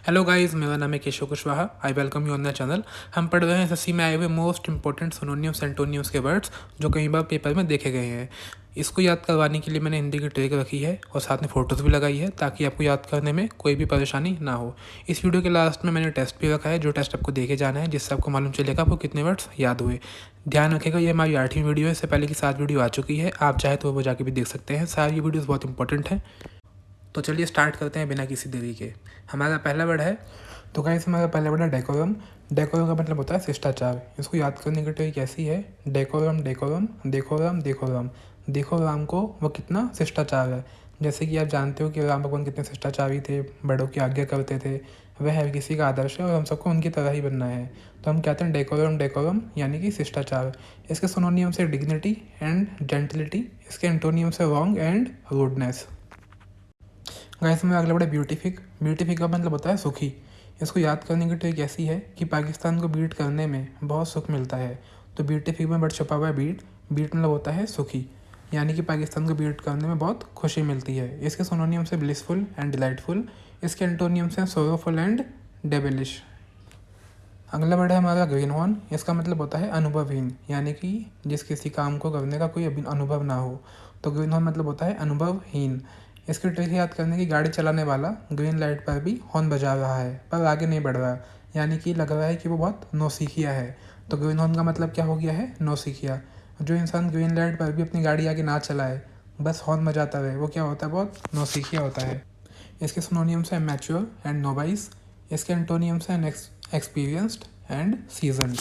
Hello guys, मेरा नाम है Keshav Kushwaha. I welcome you on the channel. हम पढ़ रहे हैं एसएससी में आए हुए मोस्ट इंपॉर्टेंट सिनोनिम्स एंटोनिम्स के वर्ड्स जो कई बार पेपर में देखे गए हैं। इसको याद करवाने के लिए मैंने हिंदी की ट्रिक रखी है और साथ में फ़ोटोज़ भी लगाई है ताकि आपको याद करने में कोई भी परेशानी ना हो। इस वीडियो के लास्ट में मैंने टेस्ट भी रखा है, जो टेस्ट आपको देखे जाना है, जिससे आपको मालूम चलेगा आपको कितने वर्ड्स याद हुए। ध्यान रखेगा, ये हमारी 8वीं वीडियो है। इससे पहले की 7 वीडियो आ चुकी है, आप चाहे तो वो जाके भी देख सकते हैं। सारी वीडियोज़ बहुत इंपॉर्टेंट हैं। तो चलिए स्टार्ट करते हैं बिना किसी देरी के। हमारा पहला वर्ड है, तो गाइस हमारा पहला वर्ड है डेकोरम। डेकोरम का मतलब होता है शिष्टाचार। इसको याद करने की ट्रिक कैसी है, डेकोरम डेकोरम देखोराम देखोराम। देखो राम को वो कितना शिष्टाचार है। जैसे कि आप जानते हो कि राम भगवान कितने शिष्टाचारी थे, बड़ों की आज्ञा करते थे। वह हर किसी का आदर्श है और हम सबको उनकी तरह ही बनना है। तो हम कहते हैं डेकोरम डेकोरम यानी कि शिष्टाचार। इसके सिनोनियम से डिग्निटी एंड जेंटिलिटी। इसके एंटोनियम से रॉन्ग एंड रूडनेस। गाइस में अगला बड़ा ब्यूटीफिक। ब्यूटीफिक का मतलब होता है सुखी। इसको याद करने की ट्रिक ऐसी है कि पाकिस्तान को बीट करने में बहुत सुख मिलता है। तो ब्यूटीफिक में बड़ा छुपा हुआ है बीट। बीट मतलब होता है सुखी, यानी कि पाकिस्तान को बीट करने में बहुत खुशी मिलती है। इसके सिनोनियम से ब्लिसफुल एंड डिलाइटफुल। इसके एंटोनियम से सोरोफुल एंड डेबिलिश। अगला वर्ड है हमारा ग्रीन हॉर्न। इसका मतलब होता है अनुभवहीन, यानी कि जिस किसी काम को करने का कोई अभी अनुभव ना हो। तो ग्रीन हॉर्न मतलब होता है अनुभवहीन। इसकी ट्रिक याद करने की, गाड़ी चलाने वाला ग्रीन लाइट पर भी हॉर्न बजा रहा है पर आगे नहीं बढ़ रहा, यानी कि लग रहा है कि वो बहुत नौसिखिया है। तो ग्रीन हॉर्न का मतलब क्या हो गया है, नौसिखिया। जो इंसान ग्रीन लाइट पर भी अपनी गाड़ी आगे ना चलाए, बस हॉर्न बजाता रहे, वो क्या होता है, बहुत नौसिखिया होता है। इसके सिनोनियम्स हैं मैच्योर एंड नोवाइस। इसके एंटोनियम्स हैं एक्सपीरियंस्ड एंड सीजन्ड।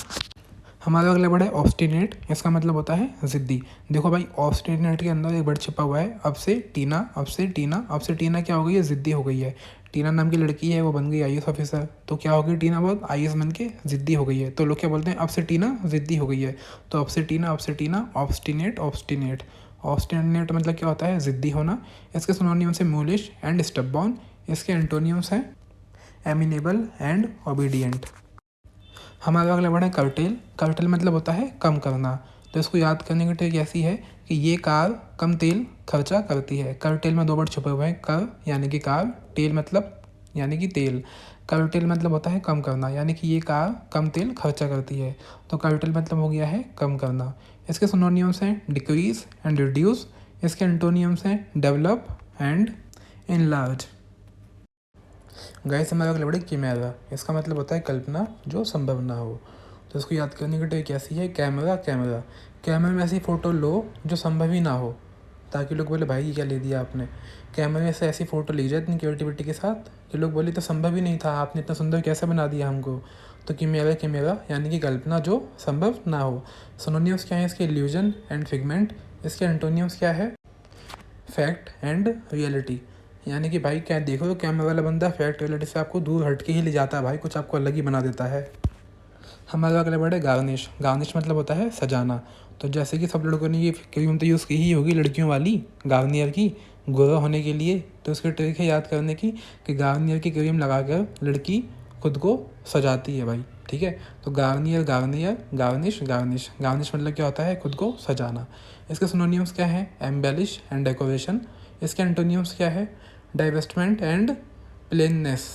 हमारा अगला वर्ड है ऑब्स्टिनेट। इसका मतलब होता है ज़िद्दी। देखो भाई, ऑब्स्टिनेट के अंदर एक वर्ड छिपा हुआ है, अब से टीना। अब से टीना, अब से टीना क्या हो गई है, ज़िद्दी हो गई है। टीना नाम की लड़की है, वो बन गई आईएएस ऑफिसर। तो क्या हो गई, टीना बहुत आईएएस बन के ज़िद्दी हो गई है। तो लोग क्या बोलते हैं, अब से टीना ज़िद्दी हो गई है। तो अब से टीना ऑब्स्टिनेट ऑब्स्टिनेट। ऑब्स्टिनेट मतलब क्या होता है, ज़िद्दी होना। इसके सिनोनिम्स है मूलिश एंड स्टबॉर्न। इसके एंटोनियम्स हैं एमिनेबल एंड ओबीडियंट। हमारा अगला वर्ड है कर्टेल। कर्टेल मतलब होता है कम करना। तो इसको याद करने की ट्रिक ऐसी है कि ये कार कम तेल खर्चा करती है। कर्टेल में 2 वर्ड छुपे हुए हैं, कर यानी कि कार, टेल मतलब यानी कि तेल। कर्टेल मतलब होता है कम करना, यानी कि ये कार कम तेल खर्चा करती है। तो कर्टेल मतलब हो गया है कम करना। इसके सिनोनियम्स हैं डिक्रीज एंड रिड्यूस। इसके एंटोनियम्स हैं डेवलप एंड इनलार्ज। गाइस हमारा अगला वर्ड है किमेरा। इसका मतलब होता है कल्पना जो संभव ना हो। तो इसको याद करने की ट्रिक कैसी है, कैमरा कैमरा। कैमरे में ऐसी फ़ोटो लो जो संभव ही ना हो, ताकि लोग बोले भाई ये क्या ले दिया आपने। कैमरे में से ऐसी फ़ोटो ली जाए इतनी क्रिएटिविटी के साथ कि लोग बोले तो संभव ही नहीं था, आपने इतना सुंदर कैसे बना दिया हमको। तो किमेरा किमेरा यानी कि कल्पना जो संभव ना हो। सिनोनिम्स क्या है इसके, इल्यूजन एंड फिगमेंट। इसके एंटोनिम्स क्या है, फैक्ट एंड रियलिटी। यानी कि भाई क्या देखो, तो कैमरा वाला बंदा फैक्ट रियलिटी से आपको दूर हट के ही ले जाता है, भाई कुछ आपको अलग ही बना देता है। हमारा अगला वर्ड है गार्निश। गार्निश मतलब होता है सजाना। तो जैसे कि सब लड़कों ने ये क्रीम तो यूज़ की ही होगी, लड़कियों वाली गार्नियर की, गोरा होने के लिए। तो उसकी ट्रिक है याद करने की कि गार्नियर की क्रीम लगाकर लड़की खुद को सजाती है भाई, ठीक है। तो Garnier Garnier, garnish garnish. Garnish मतलब क्या होता है, खुद को सजाना। इसके सिनोनिम्स क्या है, एम्बेलिश एंड डेकोरेशन। इसके एंटोनिम्स क्या है, डाइवेस्टमेंट एंड प्लेननेस।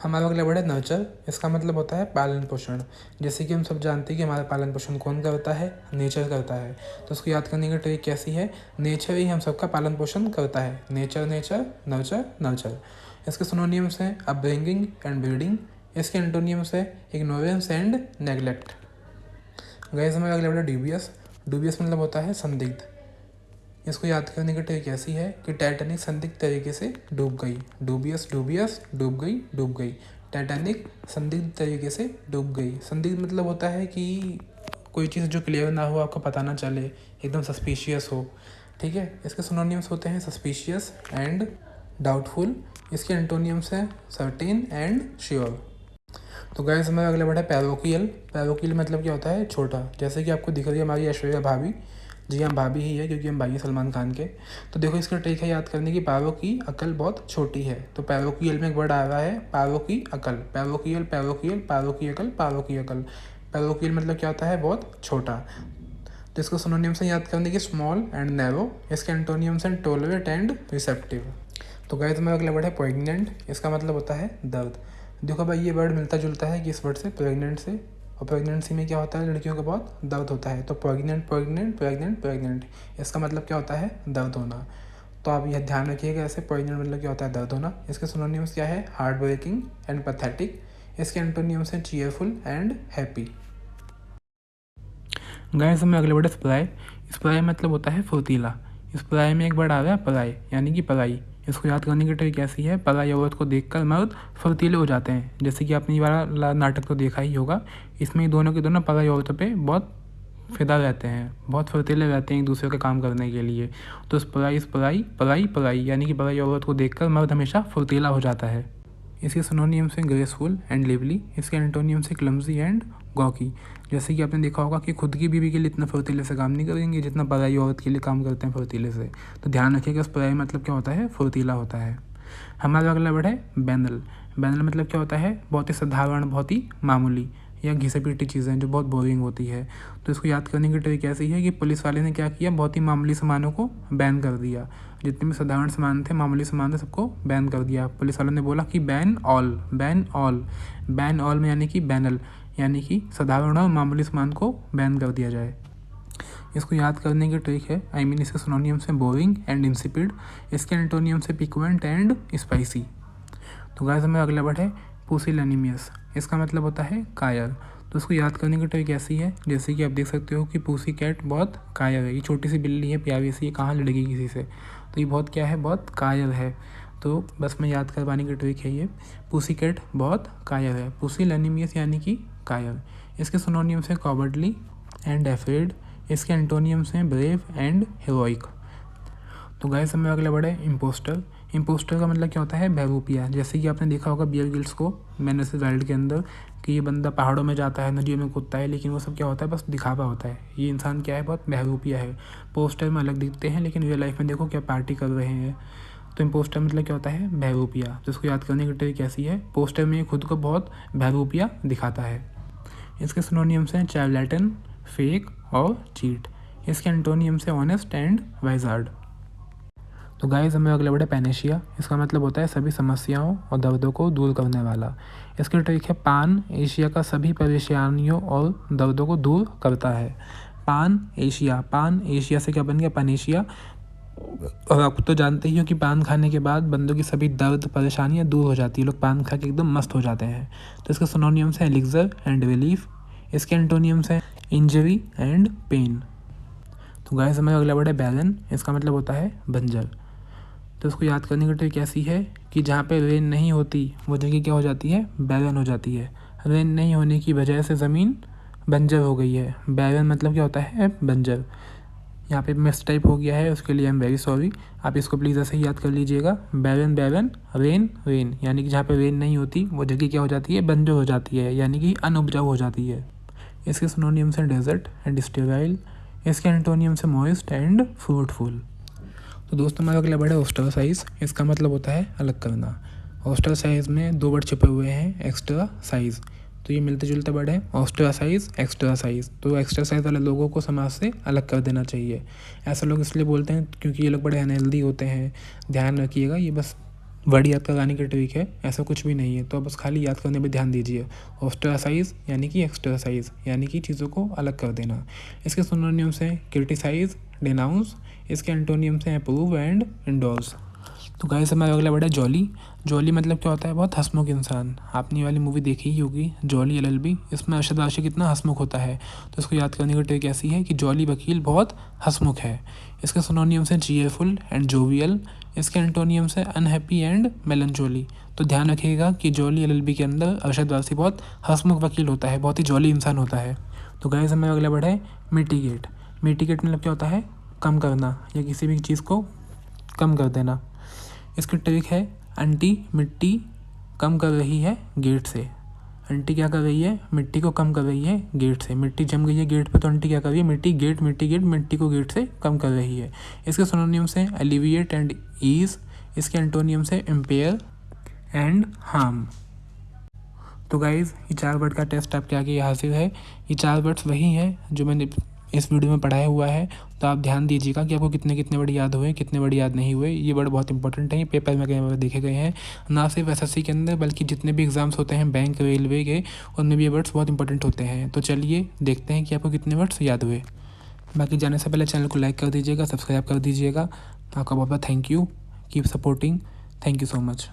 हमारा अगला वर्ड है नर्चर। इसका मतलब होता है पालन पोषण। जैसे कि हम सब जानते हैं कि हमारा पालन पोषण कौन करता है, नेचर करता है। तो उसको याद करने की ट्रिक कैसी है, नेचर ही हम सबका पालन पोषण करता है। Nature nature nurture nurture. इसके सिनोनिम्स हैं अपब्रिंगिंग एंड ब्रीडिंग। इसके एंटोनिम्स है इग्नोरेंस एंड नेग्लेक्ट। गाइस हमारा अगला वर्ड है ड्यूबियस। ड्यूबियस मतलब होता है संदिग्ध। इसको याद करने की ट्रिक ऐसी है कि टाइटैनिक संदिग्ध तरीके से डूब गई। डूबियस डूबियस, डूब गई डूब गई। टाइटैनिक संदिग्ध तरीके से डूब गई। संदिग्ध मतलब होता है कि कोई चीज़ जो क्लियर ना हो, आपको पता ना चले, एकदम सस्पिशियस हो, ठीक है। इसके सिनोनिम्स होते हैं सस्पिशियस एंड डाउटफुल। इसके एंटोनियम्स हैं सर्टेन एंड श्योर। तो गाइस हमारा अगला वर्ड है पैरोकियल। पैरोकियल मतलब क्या होता है, छोटा। जैसे कि आपको दिख रही है हमारी ऐश्वर्या भाभी, जी हाँ भाभी ही है क्योंकि हम भाई हैं सलमान खान के। तो देखो इसका ट्रिक है याद करने की, पैरों की अकल बहुत छोटी है। तो पैरोकियल में एक वर्ड आ रहा है पैरों की अकल। पैरोकियल पैरोकियल, पैरों की अकल, पैरों की अकल। पैरोकियल मतलब क्या होता है, बहुत छोटा। तो इसको सिनोनिम्स से याद करने की, स्मॉल एंड नैरो। इसके एंटोनियम्स हैं टॉलरेट एंड रिसेप्टिव। तो गाइस हमारा अगला वर्ड है प्रेग्नेंट। इसका मतलब होता है दर्द। देखो भाई ये वर्ड मिलता जुलता है किस वर्ड से, प्रेग्नेंट से, और प्रेगनेंसी में क्या होता है, लड़कियों को बहुत दर्द होता है। तो प्रेग्नेंट प्रेग्नेंट प्रेग्नेंट प्रेग्नेंट, इसका मतलब क्या होता है, दर्द होना। तो आप यह ध्यान रखिएगा, ऐसे प्रेग्नेंट मतलब क्या होता है, दर्द होना। इसके सिनोनिम्स क्या है, हार्ट ब्रेकिंग एंड पैथेटिक। इसके एंटोनिम्स हैं चीयरफुल एंड हैप्पी। गाइस हमें अगले वर्ड है स्प्राई। स्प्राई मतलब होता है फुर्तीला। स्प्राई में एक वर्ड आ रहा है पराई, यानी कि पराई। इसको याद करने की ट्रिक ऐसी है, पराई औरत को देखकर मर्द फुर्तीले हो जाते हैं। जैसे कि आपने ये वाला नाटक तो देखा ही होगा, इसमें दोनों के दोनों पराई औरतों पे बहुत फिदा रहते हैं, बहुत फुर्तीले रहते हैं एक दूसरे का काम करने के लिए। तो स्प्राई स्प्राई पराई पराई, यानी कि पराई औरत को देखकर मर्द हमेशा फुर्तीला हो जाता है। इसके सिनोनियम से ग्रेसफुल एंड लिवली। इसके एंटोनियम से क्लमजी एंड गॉकी। जैसे कि आपने देखा होगा कि खुद की बीवी के लिए इतना फुर्तीले से काम नहीं करेंगे जितना पराई औरत के लिए काम करते हैं फुर्तीले से। तो ध्यान रखिएगा, स्प्राई मतलब क्या होता है, फुर्तीला होता है। हमारा अगला वर्ड है बैनल। बैनल मतलब क्या होता है, बहुत ही साधारण, बहुत ही मामूली या घिसे पीटी चीज़ें जो बहुत बोरिंग होती है। तो इसको याद करने की ट्रिक ऐसी है कि पुलिस वाले ने क्या किया, बहुत ही मामूली सामानों को बैन कर दिया। जितने भी साधारण सामान थे, मामूली सामान थे, सबको बैन कर दिया। पुलिस वालों ने बोला कि ban all, ban all. Ban all में यानी कि बैनल, यानी कि साधारण और मामूली सामान को बैन कर दिया जाए। इसको याद करने की ट्रिक है, आई मीन इसके सिनोनियम से बोरिंग एंड इंसिपिड। इसके एंटोनियम से पिक्वेंट एंड स्पाइसी। तो गाइस हमें अगला वर्ड है पुसिलैनिमियस। इसका मतलब होता है कायर। तो इसको याद करने की ट्रिक ऐसी है, जैसे कि आप देख सकते हो कि पूसी कैट बहुत कायर है। ये छोटी सी बिल्ली है, प्यारी सी, कहाँ लड़ेगी किसी से, तो ये बहुत क्या है, बहुत कायर है। तो बस मैं याद करवाने की ट्रिक है ये, पूसी कैट बहुत कायर है। पुसिलैनिमियस यानी कि कायर। इसके सिनोनियम से कॉवर्डली एंड एफ्रेड। इसके एंटोनियम्स हैं ब्रेव एंड हीरोइक। तो गाइस हमें अगला वर्ड है इम्पोस्टर। इम्पोस्टर का मतलब क्या होता है, बहरूपिया। जैसे कि आपने देखा होगा बियर ग्रिल्स को मैन वर्सेस वाइल्ड के अंदर, कि ये बंदा पहाड़ों में जाता है, नदियों में कूदता है, लेकिन वो सब क्या होता है, बस दिखावा होता है। ये इंसान क्या है, बहुत बहरूपिया है। पोस्टर में अलग दिखते हैं, लेकिन रियल लाइफ में देखो क्या पार्टी कर रहे हैं। तो इम्पोस्टर मतलब क्या होता है, बहरूपिया। तो इसको याद करने की ट्रिक कैसी है, पोस्टर में खुद को बहुत बहरूपिया दिखाता है। इसके सिनोनियम्स हैं चार्लेटन, फेक और चीट। इसके एंटोनियम से ऑनेस्ट एंड वाइजार्ड। तो गाइस हमें अगला वर्ड है पैनेशिया। इसका मतलब होता है सभी समस्याओं और दर्दों को दूर करने वाला। इसकी ट्रिक है पान एशिया का सभी परेशानियों और दर्दों को दूर करता है। पान एशिया से क्या बन गया, पैनेशिया। और आप तो जानते ही हो कि पान खाने के बाद बंदों की सभी दर्द परेशानियां दूर हो जाती है, लोग पान खा के एकदम मस्त हो जाते हैं। तो इसके सिनोनियम्स हैं एलिक्सर एंड रिलीफ। इसके एंटोनियम्स हैं इंजरी एंड पेन। तो गाइस हमें अगला वर्ड है बैरन। इसका मतलब होता है बंजर। तो इसको याद करने की ट्रिक ऐसी है कि जहाँ पे रेन नहीं होती वो जगह क्या हो जाती है, बैरन हो जाती है। रेन नहीं होने की वजह से ज़मीन बंजर हो गई है। बैरन मतलब क्या होता है, बंजर। यहाँ पे मिस टाइप हो गया है, उसके लिए आई एम वेरी सॉरी। आप इसको प्लीज़ ऐसे ही याद कर लीजिएगा, बैरन बैरन, रेन रेन, यानी कि जहाँ पे रेन नहीं होती वो जगह क्या हो जाती है, बंजर हो जाती है, यानी कि अनउपजाऊ हो जाती है। इसके सिनोनियम्स हैं डेजर्ट एंड स्टेराइल। इसके एंटोनियम्स हैं मॉइस्ट एंड फ्रूटफुल। तो दोस्तों हमारा अगला वर्ड है ऑस्ट्रासाइज। इसका मतलब होता है अलग करना। ऑस्ट्रासाइज में दो वर्ड छिपे हुए हैं, एक्स्ट्रा साइज। तो ये मिलते जुलते वर्ड है, ऑस्ट्रासाइज एक्स्ट्रा साइज। तो एक्स्ट्रा साइज वाले लोगों को समाज से अलग कर देना चाहिए। ऐसे लोग इसलिए बोलते हैं क्योंकि ये लोग बड़े अनहेल्दी होते हैं। ध्यान रखिएगा, ये बस वर्ड याद करवाने की ट्रिक है, ऐसा कुछ भी नहीं है। तो बस खाली याद करने पर ध्यान दीजिए। ऑस्ट्रासाइज यानी कि एक्स्ट्रा साइज, यानी कि चीज़ों को अलग कर देना। इसके सिनोनिम्स हैं क्रिटिसाइज, डेनाउंस। इसके एंटोनियम्स हैं अप्रूव एंड इंडोर्स। तो गाइस हमारा अगला वर्ड है जॉली। जॉली मतलब क्या होता है, बहुत हंसमुख इंसान। आपने ये वाली मूवी देखी ही होगी, जॉली LLB। इसमें अरशद वारसी कितना हंसमुख होता है। तो इसको याद करने की ट्रिक ऐसी है कि जॉली वकील बहुत हंसमुख है। इसके सिनोनिम्स हैं चीयरफुल एंड जोवियल। इसके एंटोनियम्स हैं अनहैप्पी एंड मेलनचोली। तो ध्यान रखिएगा कि जॉली LLB के अंदर अरशद वारसी बहुत हंसमुख वकील होता है, बहुत ही जॉली इंसान होता है। तो गाइस हमारा अगला वर्ड है मिटिगेट। मिटिगेट मतलब क्या होता है, कम करना या किसी भी चीज़ को कम कर देना। इसकी ट्रिक है आंटी मिट्टी कम कर रही है गेट से। आंटी क्या कर रही है, मिट्टी को कम कर रही है गेट से। मिट्टी जम गई है गेट पे, तो आंटी क्या कर रही है, मिट्टी गेट मिट्टी को गेट से कम कर रही है। इसके सिनोनिम्स हैं एलिविएट एंड ईज। इसके एंटोनियम्स हैं इम्पेयर एंड हार्म। तो गाइज ये 4 वर्ड का टेस्ट आपके आगे हाजिर है। ये 4 वर्ड्स वही हैं जो मैंने इस वीडियो में पढ़ाया हुआ है, तो आप ध्यान दीजिएगा कि आपको कितने कितने वर्ड याद हुए, कितने वर्ड याद नहीं हुए। ये वर्ड बहुत इंपॉर्टेंट है, ये पेपर में कई बार देखे गए हैं, ना सिर्फ एसएससी के अंदर बल्कि जितने भी एग्जाम्स होते हैं बैंक रेलवे के, उनमें भी ये वर्ड्स बहुत इंपॉर्टेंट होते हैं। तो चलिए देखते हैं कि आपको कितने वर्ड्स याद हुए। बाकी जाने से पहले चैनल को लाइक कर दीजिएगा, सब्सक्राइब कर दीजिएगा। आपका बहुत बहुत thank you, keep supporting, thank you so much.